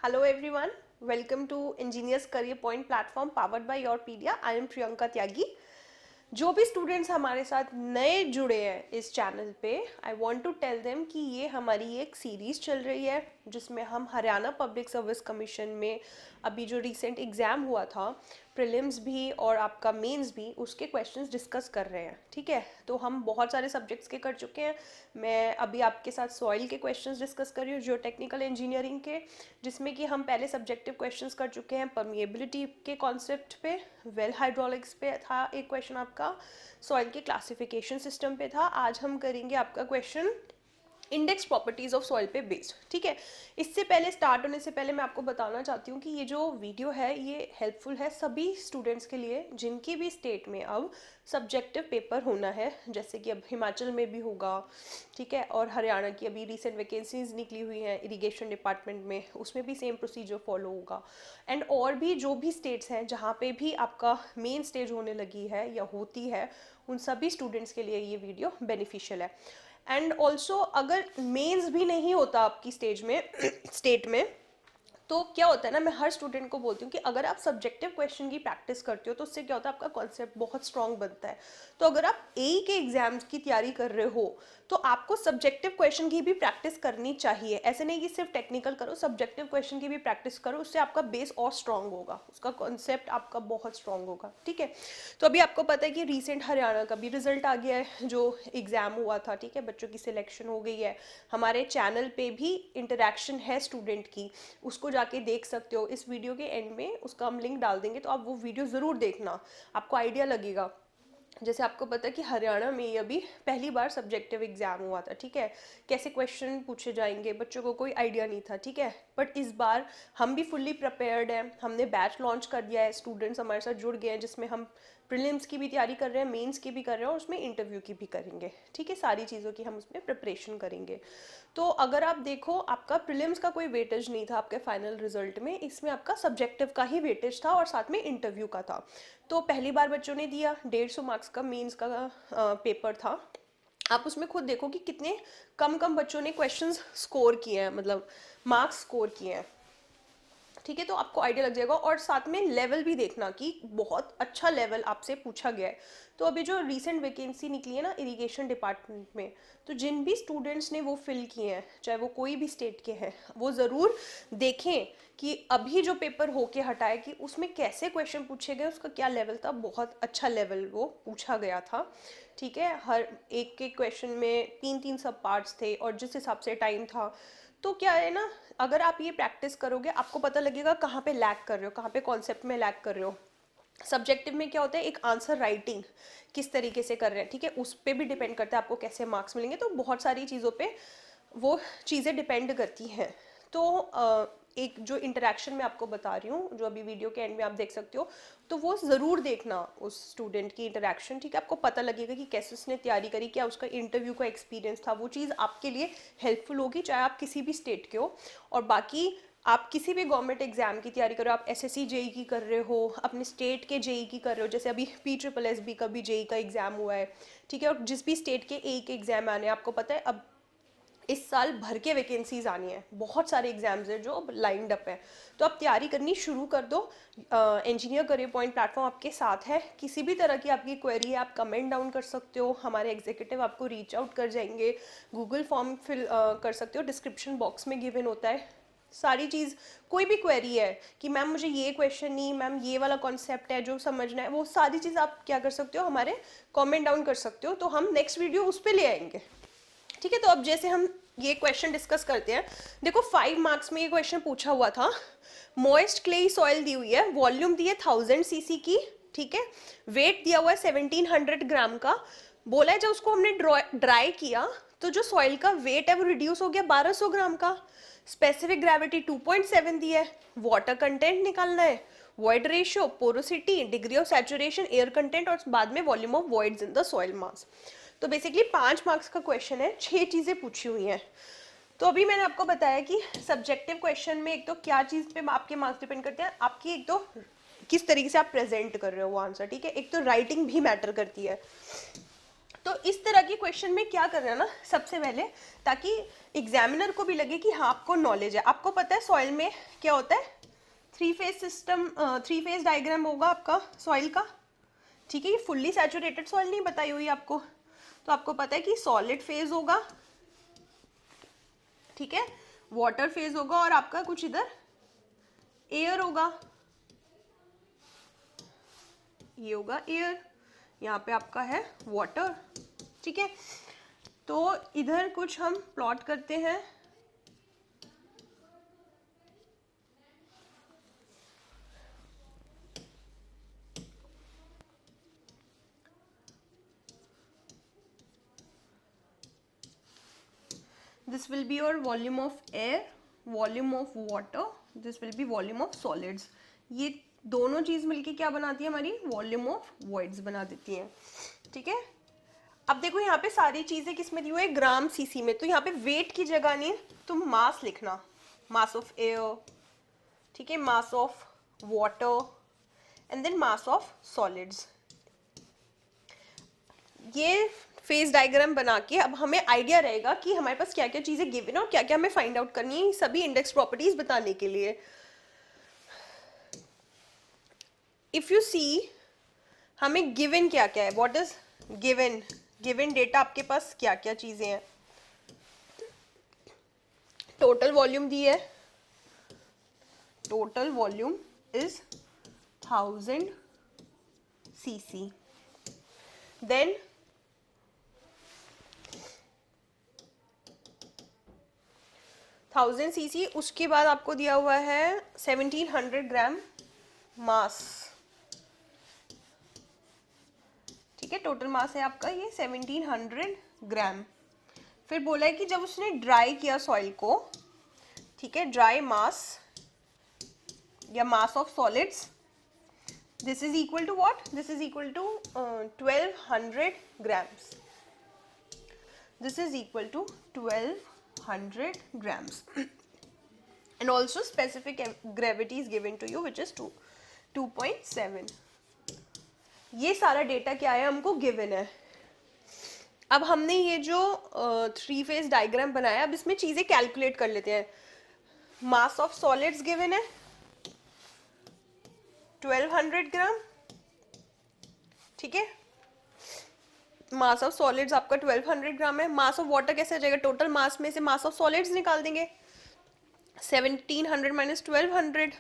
Hello everyone, welcome to Engineers Career Point platform powered by YourPedia. I am Priyanka Tyagi. जो भी students हमारे साथ नए जुड़े हैं इस चैनल पे, I want to tell them कि ये हमारी एक सीरीज़ चल रही है जिसमें हम हरियाणा पब्लिक सर्विस कमीशन में अभी जो रिसेंट एग्ज़ाम हुआ था, प्रीलिम्स भी और आपका मेंस भी, उसके क्वेश्चंस डिस्कस कर रहे हैं। ठीक है, तो हम बहुत सारे सब्जेक्ट्स के कर चुके हैं। मैं अभी आपके साथ सॉइल के क्वेश्चंस डिस्कस कर रही हूँ, जो टेक्निकल इंजीनियरिंग के, जिसमें कि हम पहले सब्जेक्टिव क्वेश्चंस कर चुके हैं परमिएबिलिटी के कॉन्सेप्ट पे, वेल हाइड्रोलिक्स पे था एक क्वेश्चन आपका, सॉइल के क्लासिफिकेशन सिस्टम पे था। आज हम करेंगे आपका question index properties of soil पे बेस्ड। ठीक है, इससे पहले स्टार्ट होने से पहले मैं आपको बताना चाहती हूँ कि ये जो वीडियो है ये हेल्पफुल है सभी स्टूडेंट्स के लिए जिनकी भी स्टेट में अब सब्जेक्टिव पेपर होना है, जैसे कि अब हिमाचल में भी होगा। ठीक है, और हरियाणा की अभी रिसेंट वैकेंसीज निकली हुई हैं इरिगेशन डिपार्टमेंट में, उसमें भी सेम प्रोसीजर फॉलो होगा। एंड और भी जो भी स्टेट्स हैं जहाँ पे भी आपका मेन स्टेज होने लगी है या होती है, उन सभी स्टूडेंट्स के लिए ये वीडियो बेनिफिशियल है। एंड ऑल्सो अगर मेंस भी नहीं होता आपकी स्टेज में स्टेट में, तो क्या होता है ना, मैं हर स्टूडेंट को बोलती हूँ कि अगर आप सब्जेक्टिव क्वेश्चन की प्रैक्टिस करते हो तो उससे क्या होता है, आपका कॉन्सेप्ट बहुत स्ट्रांग बनता है। तो अगर आप एई के एग्जाम्स की तैयारी कर रहे हो तो आपको सब्जेक्टिव क्वेश्चन की भी प्रैक्टिस करनी चाहिए। ऐसे नहीं कि सिर्फ टेक्निकल करो, सब्जेक्टिव क्वेश्चन की भी प्रैक्टिस करो, उससे आपका बेस और स्ट्रांग होगा, उसका कॉन्सेप्ट आपका बहुत स्ट्रांग होगा। ठीक है, तो अभी आपको पता है कि रिसेंट हरियाणा का भी रिजल्ट आ गया है, जो एग्जाम हुआ था। ठीक है, बच्चों की सिलेक्शन हो गई है। हमारे चैनल पे भी इंटरेक्शन है स्टूडेंट की, उसको जाके देख सकते हो। इस वीडियो के एंड में उसका हम लिंक डाल देंगे, तो आप वो वीडियो ज़रूर देखना, आपको आइडिया लगेगा। जैसे आपको पता है कि हरियाणा में ये अभी पहली बार सब्जेक्टिव एग्जाम हुआ था। ठीक है, कैसे क्वेश्चन पूछे जाएंगे बच्चों को कोई आइडिया नहीं था। ठीक है, बट इस बार हम भी फुल्ली प्रिपेयर्ड हैं, हमने बैच लॉन्च कर दिया है, स्टूडेंट्स हमारे साथ जुड़ गए हैं, जिसमें हम प्रीलिम्स की भी तैयारी कर रहे हैं, मेंस की भी कर रहे हैं और उसमें इंटरव्यू की भी करेंगे। ठीक है, सारी चीज़ों की हम उसमें प्रिपरेशन करेंगे। तो अगर आप देखो, आपका प्रीलिम्स का कोई वेटेज नहीं था आपके फाइनल रिजल्ट में, इसमें आपका सब्जेक्टिव का ही वेटेज था और साथ में इंटरव्यू का था। तो पहली बार बच्चों ने दिया, 150 मार्क्स का मेंस का पेपर था। आप उसमें खुद देखो कि कितने कम कम बच्चों ने क्वेश्चंस स्कोर किए हैं, मतलब मार्क्स स्कोर किए हैं। ठीक है, तो आपको आइडिया लग जाएगा। और साथ में लेवल भी देखना कि बहुत अच्छा लेवल आपसे पूछा गया है। तो अभी जो रीसेंट वैकेंसी निकली है ना इरिगेशन डिपार्टमेंट में, तो जिन भी स्टूडेंट्स ने वो फिल किए हैं, चाहे वो कोई भी स्टेट के हैं, वो ज़रूर देखें कि अभी जो पेपर होके हटाए कि उसमें कैसे क्वेश्चन पूछे गए, उसका क्या लेवल था। बहुत अच्छा लेवल वो पूछा गया था। ठीक है, हर एक के क्वेश्चन में 3-3 सब पार्ट्स थे और जिस हिसाब से टाइम था, तो क्या है ना, अगर आप ये प्रैक्टिस करोगे आपको पता लगेगा कहाँ पे लैग कर रहे हो, कहाँ पे कॉन्सेप्ट में लैग कर रहे हो। सब्जेक्टिव में क्या होता है, एक आंसर राइटिंग किस तरीके से कर रहे हैं, ठीक है, उस पर भी डिपेंड करता है आपको कैसे मार्क्स मिलेंगे। तो बहुत सारी चीज़ों पे वो चीज़ें डिपेंड करती हैं। तो एक जो इंटरेक्शन मैं आपको बता रही हूँ, जो अभी वीडियो के एंड में आप देख सकते हो, तो वो ज़रूर देखना उस स्टूडेंट की इंटरेक्शन। ठीक है, आपको पता लगेगा कि कैसे उसने तैयारी करी, क्या उसका इंटरव्यू का एक्सपीरियंस था। वो चीज़ आपके लिए हेल्पफुल होगी, चाहे आप किसी भी स्टेट के हो। और बाकी आप किसी भी गवर्नमेंट एग्जाम की तैयारी करो, आप एसएससी जेई की कर रहे हो, अपने स्टेट के जेई की कर रहे हो, जैसे अभी PSSB का भी जेई का एग्जाम हुआ है। ठीक है, और जिस भी स्टेट के एक एग्जाम आने, आपको पता है अब इस साल भर के वैकेंसीज आनी है, बहुत सारे एग्जाम्स हैं जो अब लाइंड अप है। तो आप तैयारी करनी शुरू कर दो। इंजीनियर करियर पॉइंट प्लेटफॉर्म आपके साथ है। किसी भी तरह की आपकी क्वेरी है, आप कमेंट डाउन कर सकते हो, हमारे एग्जीक्यूटिव आपको रीच आउट कर जाएंगे। गूगल फॉर्म फिल कर सकते हो, डिस्क्रिप्शन बॉक्स में गिवन होता है सारी चीज़। कोई भी क्वेरी है कि मैम मुझे ये क्वेश्चन नहीं, मैम ये वाला कॉन्सेप्ट है जो समझना है, वो सारी चीज़ आप क्या कर सकते हो, हमारे कमेंट डाउन कर सकते हो, तो हम नेक्स्ट वीडियो उस पर ले आएंगे। ठीक है, तो अब जैसे हम ये क्वेश्चन डिस्कस करते हैं, देखो 5 मार्क्स में ये क्वेश्चन पूछा हुआ था। मॉइस्ट क्ले सॉइल दी हुई है, वॉल्यूम दी है 1000 सीसी की। ठीक है, वेट दिया हुआ है 1700 ग्राम का। बोला है जब उसको हमने ड्राई किया तो जो सॉइल का वेट है वो रिड्यूस हो गया 1200 ग्राम का। स्पेसिफिक ग्रेविटी 2.7 दी है। वाटर कंटेंट निकालना है, void ratio, porosity, degree of saturation, air content और बाद में volume of voids in the soil मास। तो बेसिकली 5 मार्क्स का क्वेश्चन है, 6 चीजें पूछी हुई हैं। तो अभी मैंने आपको बताया कि सब्जेक्टिव क्वेश्चन में एक तो क्या चीज पे आपके मार्क्स डिपेंड करते हैं, आपकी एक तो किस तरीके से आप प्रेजेंट कर रहे हो वो आंसर। ठीक है, एक तो राइटिंग भी मैटर करती है। तो इस तरह की क्वेश्चन में क्या करना है ना, सबसे पहले, ताकि एग्जामिनर को भी लगे कि हाँ आपको नॉलेज है, आपको पता है सॉइल में क्या होता है, three phase system, three phase diagram होगा आपका सॉइल का, ठीक है। ये फुल्ली सैचुरेटेड सॉइल नहीं बताई हुई आपको, तो आपको पता है कि सॉलिड फेज होगा, ठीक है, वाटर फेज होगा, और आपका कुछ इधर एयर होगा, ये होगा एयर, यहाँ पे आपका है वाटर, ठीक है। तो इधर कुछ हम प्लॉट करते हैं, this will be your volume of air, volume of water, this will be volume of solids। ये दोनों चीज मिलके क्या बनाती है हमारी, वॉल्यूम ऑफ वॉइड्स बना देती है, ठीक है। अब देखो यहाँ पे सारी चीजें किस में दी हुई है, ग्राम सीसी में, तो यहाँ पे वेट की जगह नहीं तुम मास लिखना, मास ऑफ एयर, ठीक है, mass of water and then mass of solids. ये फेज डायग्राम बना के अब हमें आइडिया रहेगा कि हमारे पास क्या क्या चीजें गिवन है और क्या क्या हमें फाइंड आउट करनी है, सभी इंडेक्स प्रॉपर्टीज बताने के लिए। इफ यू सी हमें गिवन क्या क्या है, what is given, given data आपके पास क्या क्या चीजें हैं, टोटल वॉल्यूम दी है, total volume is 1000 cc, than thousand CC, उसके बाद आपको दिया हुआ है 1700 ग्राम मास, ठीक है, टोटल मास है आपका ये 1700 ग्राम। फिर बोला है कि जब उसने ड्राई किया सॉइल को, ठीक है, ड्राई मास या mass of solids, this is equal to what, this is equal to 1200 grams, this is equal to 1200 grams and also specific gravity is given to you which is 2.7। ये सारा data क्या है, हमको given है। अब हमने ये जो थ्री फेज डायग्राम बनाया, अब इसमें चीजें कैलकुलेट कर लेते हैं। मास ऑफ सॉलिड्स गिवन है 1200 ग्राम, ठीक है, मास ऑफ सॉलिड्स आपका 1200 ग्राम है। मास ऑफ वाटर कैसे आ जाएगा, टोटल मास में से मास ऑफ सॉलिड्स निकाल देंगे, 1700 माइनस 1200,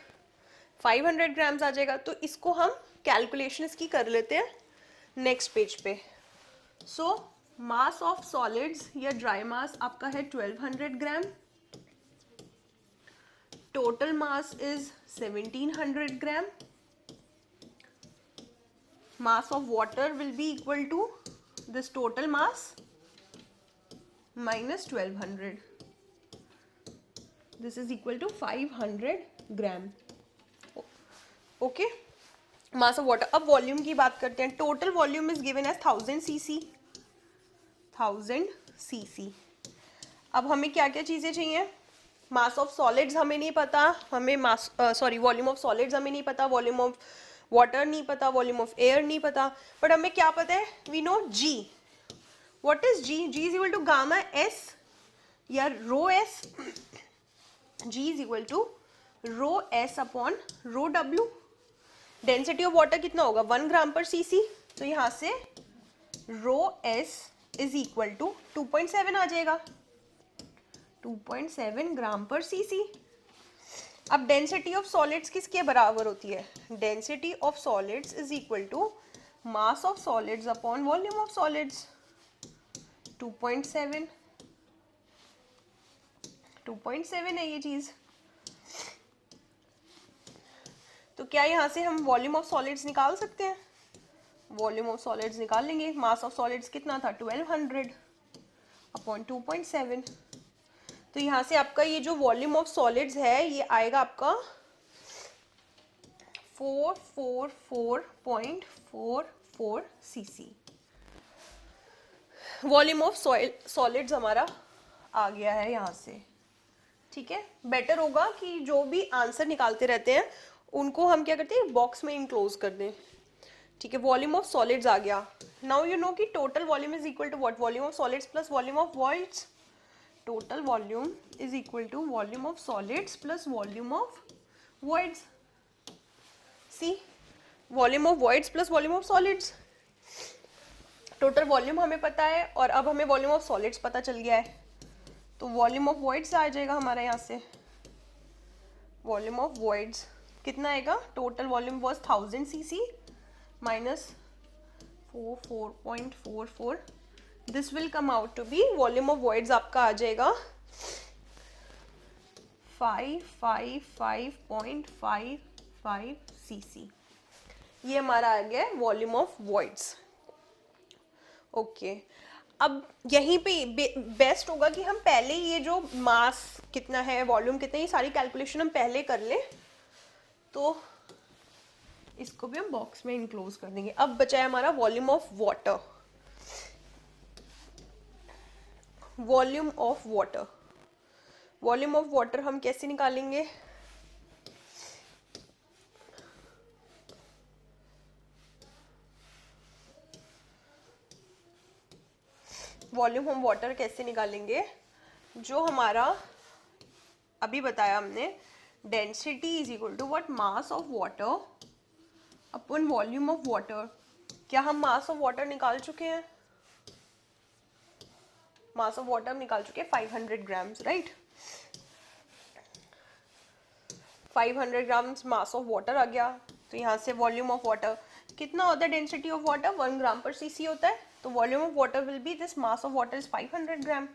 500 ग्राम्स आ जाएगा। तो इसको हम कैलकुलेशन इसकी कर लेते हैं नेक्स्ट पेज पे। सो मास ऑफ सॉलिड्स या ड्राई मास आपका है 1200 gram, total mass is 1700 gram, mass of water will be equal to this total mass minus 1200, this is equal to 500 gram, okay. Mass of water, अब volume की बात करते हैं। Total volume is given as 1000 cc, 1000 cc। अब हमें क्या क्या चीजें चाहिए, मास ऑफ सॉलिड्स हमें नहीं पता, हमें mass sorry volume of solids हमें नहीं पता, वॉल्यूम ऑफ वाटर नहीं पता, वॉल्यूम ऑफ एयर नहीं पता, बट हमें क्या पता है, we know G. What is G, G is equal to gamma S या rho S, G is equal to rho S upon rho W. Density of water कितना होगा, 1 ग्राम पर सीसी, तो यहां से rho S is equal to 2.7 आ जाएगा, 2.7 ग्राम पर सीसी। अब डेंसिटी ऑफ सॉलिड्स किसके बराबर होती है, density of solids is equal to mass of solids upon volume of solids, 2.7, 2.7 है ये चीज। तो क्या यहां से हम वॉल्यूम ऑफ सॉलिड्स निकाल सकते हैं, वॉल्यूम ऑफ सॉलिड्स निकाल लेंगे। मास ऑफ सॉलिड्स कितना था, 1200 अपॉन 2.7, तो यहां से आपका ये जो वॉल्यूम ऑफ सॉलिड्स है ये आएगा आपका 444.44 cc। वॉल्यूम ऑफ सॉलिड्स हमारा आ गया है यहाँ से, ठीक है। बेटर होगा कि जो भी आंसर निकालते रहते हैं उनको हम क्या करते हैं, बॉक्स में इनक्लोज कर दें, ठीक है, वॉल्यूम ऑफ सॉलिड्स आ गया. नाउ यू नो कि total volume is equal to what, volume of solids plus volume of voids. Total volume is equal to volume of solids plus volume of voids. See, volume of voids plus volume of solids. Total volume हमें पता है और अब हमें volume of solids पता चल गया है, तो वॉल्यूम ऑफ वॉइड्स आ जाएगा हमारा यहाँ से. वॉल्यूम ऑफ वॉइड्स कितना आएगा, total volume was 1000 cc minus 4.44. This will come out to be, volume of voids आपका आ जाएगा 555.55 cc. ये हमारा आ गया वॉल्यूम ऑफ वॉइड्स. ओके, अब यहीं पे बेस्ट होगा कि हम पहले ये जो मास कितना है, वॉल्यूम कितना है, ये सारी कैलकुलेशन हम पहले कर लें. तो इसको भी हम बॉक्स में इनक्लोज कर देंगे. अब बचा है हमारा volume of water. Volume of water, volume of water हम कैसे निकालेंगे, वॉल्यूम ऑफ वाटर कैसे निकालेंगे, जो हमारा अभी बताया हमने, density is equal to what, mass of water upon volume of water. क्या हम मास ऑफ वाटर निकाल चुके हैं, मास ऑफ वाटर हम निकाल चुके हैं 500 grams, right. 500 grams mass of water आ गया. तो यहाँ से वॉल्यूम ऑफ वाटर कितना होता है, डेंसिटी ऑफ वाटर 1 ग्राम पर सीसी होता है. तो volume of water will be this, mass of water is 500 ग्राम,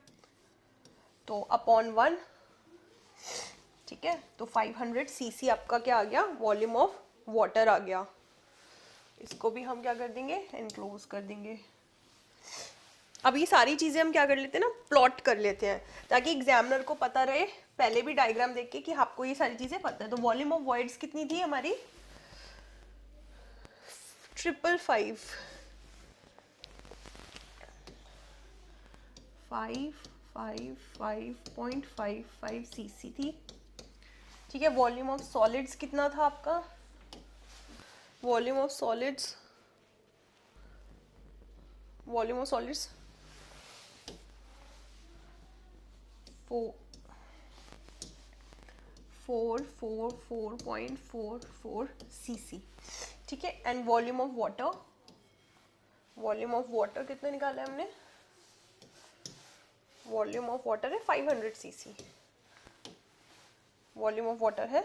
तो अपॉन 1. ठीक है, तो 500 cc आपका क्या आ गया, वॉल्यूम ऑफ वाटर आ गया. इसको भी हम क्या कर देंगे, एनक्लोज कर देंगे. अब ये सारी चीजें हम क्या कर लेते हैं ना, प्लॉट कर लेते हैं, ताकि एग्जामिनर को पता रहे पहले भी डायग्राम देख के कि आपको ये सारी चीजें पता है. तो वॉल्यूम ऑफ वॉइड्स कितनी थी हमारी, 555.55 cc थी. ठीक है, वॉल्यूम ऑफ सॉलिड्स कितना था आपका, volume of solids, volume of solids 444.44 cc. ठीक है, and volume of water, volume of water कितना निकाला है हमने, वॉल्यूम ऑफ वाटर है 500 cc. वॉल्यूम ऑफ वाटर है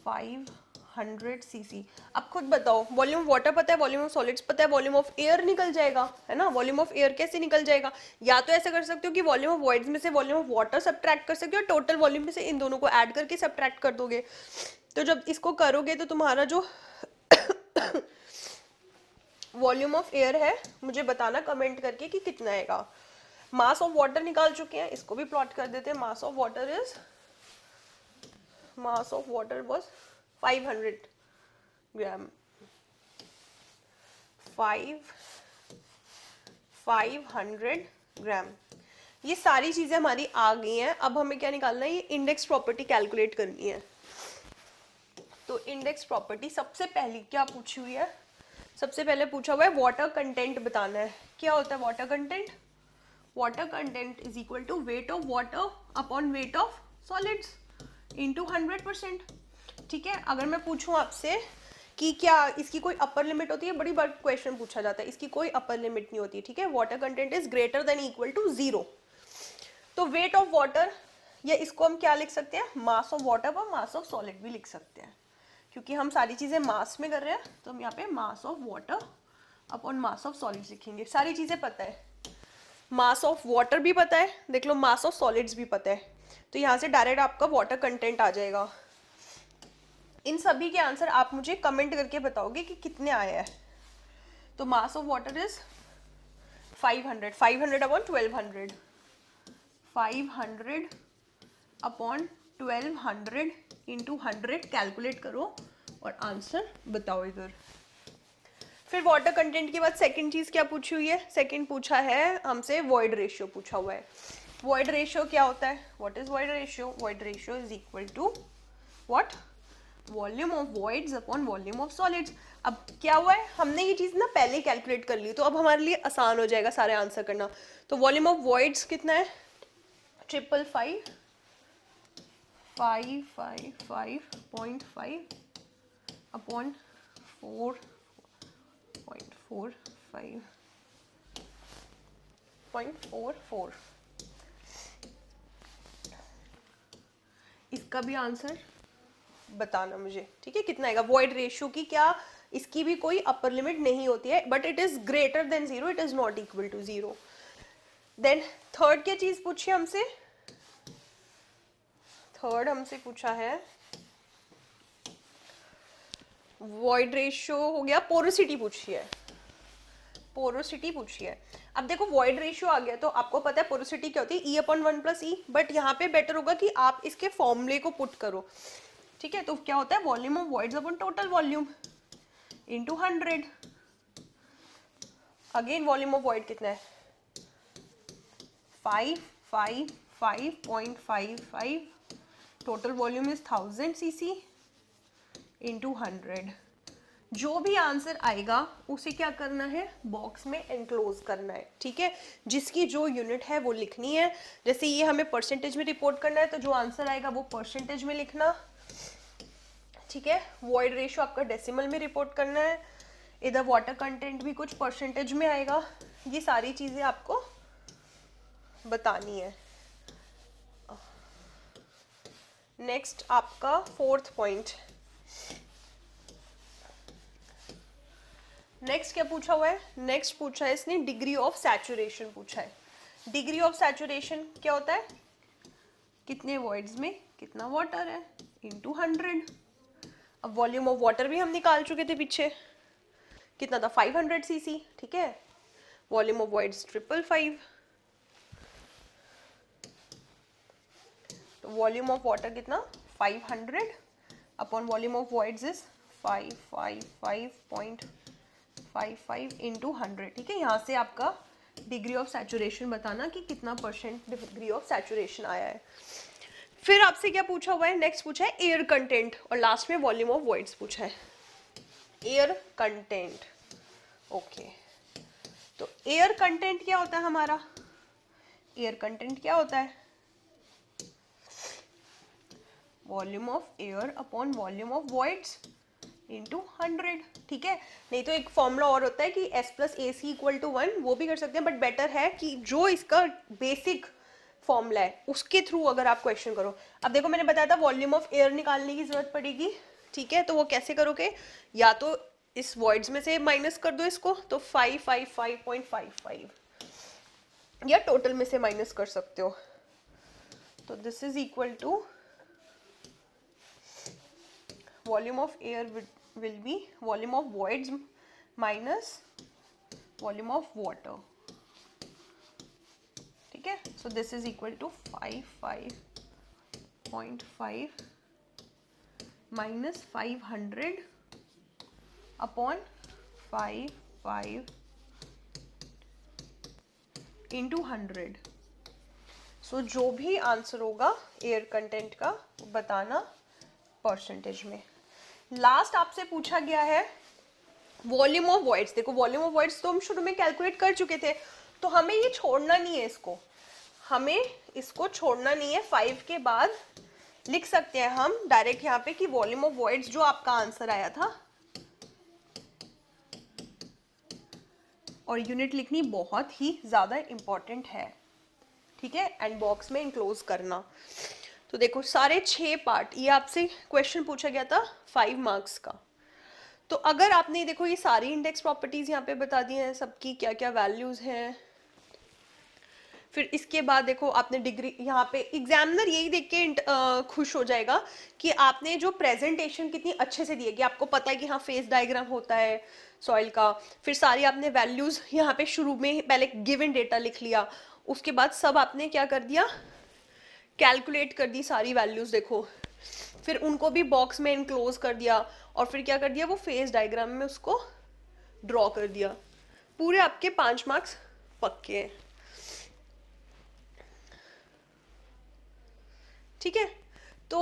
500 cc. अब खुद बताओ, वॉल्यूम ऑफ वाटर पता है, वॉल्यूम ऑफ सॉलिड्स पता है, वॉल्यूम ऑफ एयर निकल जाएगा, है ना. वॉल्यूम ऑफ एयर कैसे निकल जाएगा, या तो ऐसा कर सकते हो कि वॉल्यूम ऑफ वॉइड्स में से वॉल्यूम ऑफ वाटर सब्ट्रैक्ट कर सकते हो, टोटल वॉल्यूम में से इन दोनों को ऐड करके सब्ट्रैक्ट कर दोगे. तो जब इसको करोगे तो तुम्हारा जो वॉल्यूम ऑफ एयर है मुझे बताना कमेंट करके कि कितना आएगा. मास ऑफ वाटर निकाल चुके हैं, इसको भी प्लॉट कर देते हैं. मास of water is, mass of water was 500 ग्राम. 500 ग्राम. ये सारी चीजें हमारी आ गई हैं. अब हमें क्या निकालना है, ये इंडेक्स प्रॉपर्टी कैलकुलेट करनी है. तो इंडेक्स प्रॉपर्टी सबसे पहली क्या पूछी हुई है, सबसे पहले पूछा हुआ है वाटर कंटेंट बताना है. क्या होता है water content, water content is equal to weight of water upon weight of solids into 100%. ठीक है, अगर मैं पूछूं आपसे कि क्या इसकी कोई अपर लिमिट होती है, बड़ी बार क्वेश्चन पूछा जाता है, इसकी कोई अपर लिमिट नहीं होती. ठीक है, water content is greater than equal to 0. तो वेट ऑफ वाटर, या इसको हम क्या लिख सकते हैं, मास ऑफ वाटर और मास ऑफ सॉलिड भी लिख सकते हैं, क्योंकि हम सारी चीजें मास में कर रहे हैं. तो हम यहाँ पे मास of water upon mass of solids लिखेंगे. सारी चीजें पता है, मास ऑफ वाटर भी पता है, देख लो मास ऑफ सॉलिड्स भी पता है. तो यहाँ से डायरेक्ट आपका वाटर कंटेंट आ जाएगा. इन सभी के आंसर आप मुझे कमेंट करके बताओगे कि कितने आए हैं. तो मास of water is 500, 500 upon 1200, 500 upon 1200 into 100 calculate करो और आंसर बताओ इधर. फिर वाटर कंटेंट के बाद सेकंड चीज क्या पूछी हुई है, सेकंड पूछा है हमसे वॉइड रेशियो पूछा हुआ है. वॉइड रेशियो क्या होता है, what is void ratio, void ratio is equal to what, volume of voids upon volume of solids. अब क्या हुआ है, हमने ये चीज ना पहले कैलकुलेट कर ली, तो अब हमारे लिए आसान हो जाएगा सारे आंसर करना। तो वॉल्यूम ऑफ वॉइड्स कितना है, 555.5 अपॉन 4.45.44। इसका भी आंसर बताना मुझे, ठीक है, कितना आएगा। वॉइड रेशियो की क्या, इसकी भी कोई अपर लिमिट नहीं होती है, but it is greater than 0, it is not equal to 0। Then third क्या चीज पूछी हमसे, थर्ड हमसे पूछा है वॉइड रेशियो हो गया, पोरोसिटी पूछी है, पोरोसिटी पूछी है। अब देखो वॉइड रेशियो आ गया तो आपको पता है पोरोसिटी क्या होती है, E/1+E, बट यहाँ पे बेटर होगा कि आप इसके फॉर्मूले को पुट करो, ठीक है। तो क्या होता है, volume of voids upon total volume into 100। Again volume of void कितना है, 555.55, total volume is 1000 cc into 100। जो भी आंसर आएगा उसे क्या करना है, बॉक्स में एनक्लोज करना है, ठीक है। जिसकी जो यूनिट है वो लिखनी है, जैसे ये हमें परसेंटेज में रिपोर्ट करना है तो जो आंसर आएगा वो परसेंटेज में लिखना, ठीक है। वॉइड रेशियो आपका डेसिमल में रिपोर्ट करना है, इधर वाटर कंटेंट भी कुछ परसेंटेज में आएगा, ये सारी चीजें आपको बतानी है। नेक्स्ट आपका फोर्थ पॉइंट, नेक्स्ट क्या पूछा हुआ है, नेक्स्ट पूछा है इसने डिग्री ऑफ सैचुरेशन पूछा है। डिग्री ऑफ सैचुरेशन क्या होता है, कितने वॉइड्स में कितना वाटर है इनटू 100। अब वॉल्यूम ऑफ वाटर भी हम निकाल चुके थे पीछे, कितना था 500 cc, ठीक है। वॉल्यूम ऑफ वॉइड्स 555, तो वॉल्यूम ऑफ वाटर कितना 500 upon volume of voids is 555.55 into 100, ठीक है। यहाँ से आपका डिग्री ऑफ सैचुरेशन बताना कि कितना परसेंट डिग्री ऑफ सैचुरेशन आया है। फिर आपसे क्या पूछा हुआ है, नेक्स्ट पूछा है एयर कंटेंट, और लास्ट में वॉल्यूम ऑफ वॉइड्स पूछा है, एयर कंटेंट। ओके, तो एयर कंटेंट क्या होता है हमारा, एयर कंटेंट क्या होता है, volume of air upon volume of voids into 100, ठीक है। नहीं तो एक फॉर्मूला और होता है कि S+AC=1, वो भी कर सकते हैं, बट बेटर है कि जो इसका बेसिक फॉर्मूला है उसके थ्रू अगर आप क्वेश्चन करो। अब देखो मैंने बताया था वॉल्यूम ऑफ एयर निकालने की जरूरत पड़ेगी, ठीक है। तो वो कैसे करोगे, या तो इस वॉइड्स में से माइनस कर दो इसको, तो 555.55, या टोटल में से माइनस कर सकते हो, तो this is equal to volume of air will be volume of voids minus volume of water, ठीक है। so this is equal to 55.5 minus 500 upon 55 into 100। so जो भी आंसर होगा एयर कंटेंट का बताना परसेंटेज में। लास्ट आपसे पूछा गया है वॉल्यूम ऑफ वॉइड्स। देखो वॉल्यूम ऑफ वॉइड्स तो हम शुरू में कैलकुलेट कर चुके थे, तो हमें ये छोड़ना नहीं है, हमें इसको छोड़ना नहीं है। 5 के बाद लिख सकते हैं हम डायरेक्ट यहाँ पे कि वॉल्यूम ऑफ वॉइड्स जो आपका आंसर आया था, और यूनिट लिखनी बहुत ही ज्यादा इंपॉर्टेंट है, ठीक है, एंड बॉक्स में इनक्लोज करना। तो देखो सारे 6 पार्ट, ये आपसे क्वेश्चन पूछा गया था 5 मार्क्स का। तो अगर आपने देखो ये सारी इंडेक्स प्रॉपर्टीज यहाँ पे बता दी हैं, सबकी क्या क्या वैल्यूज हैं। फिर इसके बाद देखो आपने डिग्री, यहाँ पे एग्जामिनर यही देख के खुश हो जाएगा कि आपने जो प्रेजेंटेशन कितनी अच्छे से दी है, कि आपको पता है कि हाँ फेस डायग्राम होता है सॉइल का। फिर सारी आपने वैल्यूज यहाँ पे शुरू में पहले गिवन डेटा लिख लिया, उसके बाद सब आपने क्या कर दिया, कैलकुलेट कर दी सारी वैल्यूज देखो, फिर उनको भी बॉक्स में इनक्लोज कर दिया, और फिर क्या कर दिया, वो फेस डायग्राम में उसको ड्रॉ कर दिया। पूरे आपके 5 मार्क्स पक्के हैं, ठीक है। तो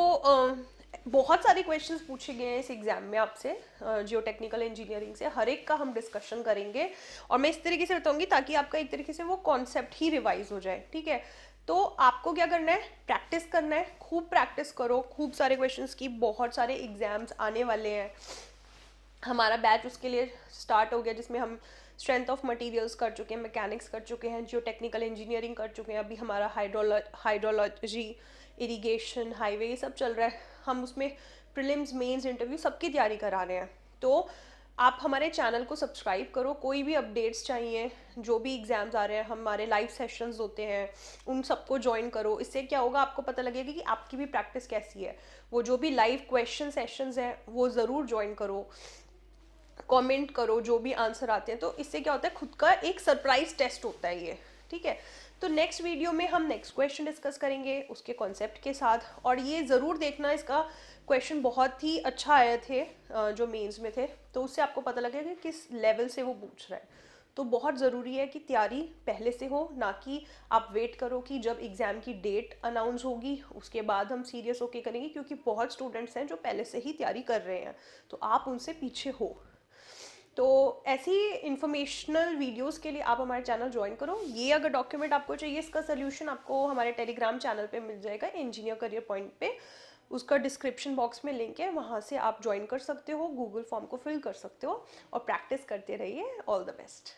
बहुत सारे क्वेश्चंस पूछे गए हैं इस एग्जाम में आपसे, जियो टेक्निकल इंजीनियरिंग से, हर एक का हम डिस्कशन करेंगे और मैं इस तरीके से बताऊंगी ताकि आपका एक तरीके से वो कॉन्सेप्ट ही रिवाइज हो जाए, ठीक है। तो आपको क्या करना है, प्रैक्टिस करना है, खूब प्रैक्टिस करो, खूब सारे क्वेश्चंस की, बहुत सारे एग्जाम्स आने वाले हैं। हमारा बैच उसके लिए स्टार्ट हो गया जिसमें हम स्ट्रेंथ ऑफ मटेरियल्स कर चुके हैं, मैकेनिक्स कर चुके हैं, जियो टेक्निकल इंजीनियरिंग कर चुके हैं, अभी हमारा हाइड्रोलॉजी, इरिगेशन, हाईवे, ये सब चल रहा है। हम उसमें प्रीलिम्स, मेंस, इंटरव्यू सबकी तैयारी करा रहे हैं। तो आप हमारे चैनल को सब्सक्राइब करो, कोई भी अपडेट्स चाहिए, जो भी एग्जाम्स आ रहे हैं, हमारे लाइव सेशंस होते हैं, उन सबको ज्वाइन करो। इससे क्या होगा, आपको पता लगेगा कि आपकी भी प्रैक्टिस कैसी है। वो जो भी लाइव क्वेश्चन सेशंस हैं वो ज़रूर ज्वाइन करो, कमेंट करो जो भी आंसर आते हैं। तो इससे क्या होता है, खुद का एक सरप्राइज टेस्ट होता है ये, ठीक है। तो नेक्स्ट वीडियो में हम नेक्स्ट क्वेश्चन डिस्कस करेंगे उसके कॉन्सेप्ट के साथ, और ये ज़रूर देखना, इसका क्वेश्चन बहुत ही अच्छा आए थे जो मेंस में थे, तो उससे आपको पता लगेगा कि किस लेवल से वो पूछ रहा है। तो बहुत ज़रूरी है कि तैयारी पहले से हो, ना कि आप वेट करो कि जब एग्ज़ाम की डेट अनाउंस होगी उसके बाद हम सीरियस होके करेंगे, क्योंकि बहुत स्टूडेंट्स हैं जो पहले से ही तैयारी कर रहे हैं, तो आप उनसे पीछे हो। तो ऐसी इंफॉर्मेशनल वीडियोस के लिए आप हमारे चैनल ज्वाइन करो। ये अगर डॉक्यूमेंट आपको चाहिए, इसका सोल्यूशन आपको हमारे टेलीग्राम चैनल पे मिल जाएगा, इंजीनियर करियर पॉइंट पे। उसका डिस्क्रिप्शन बॉक्स में लिंक है, वहाँ से आप ज्वाइन कर सकते हो, गूगल फॉर्म को फिल कर सकते हो और प्रैक्टिस करते रहिए। All the best.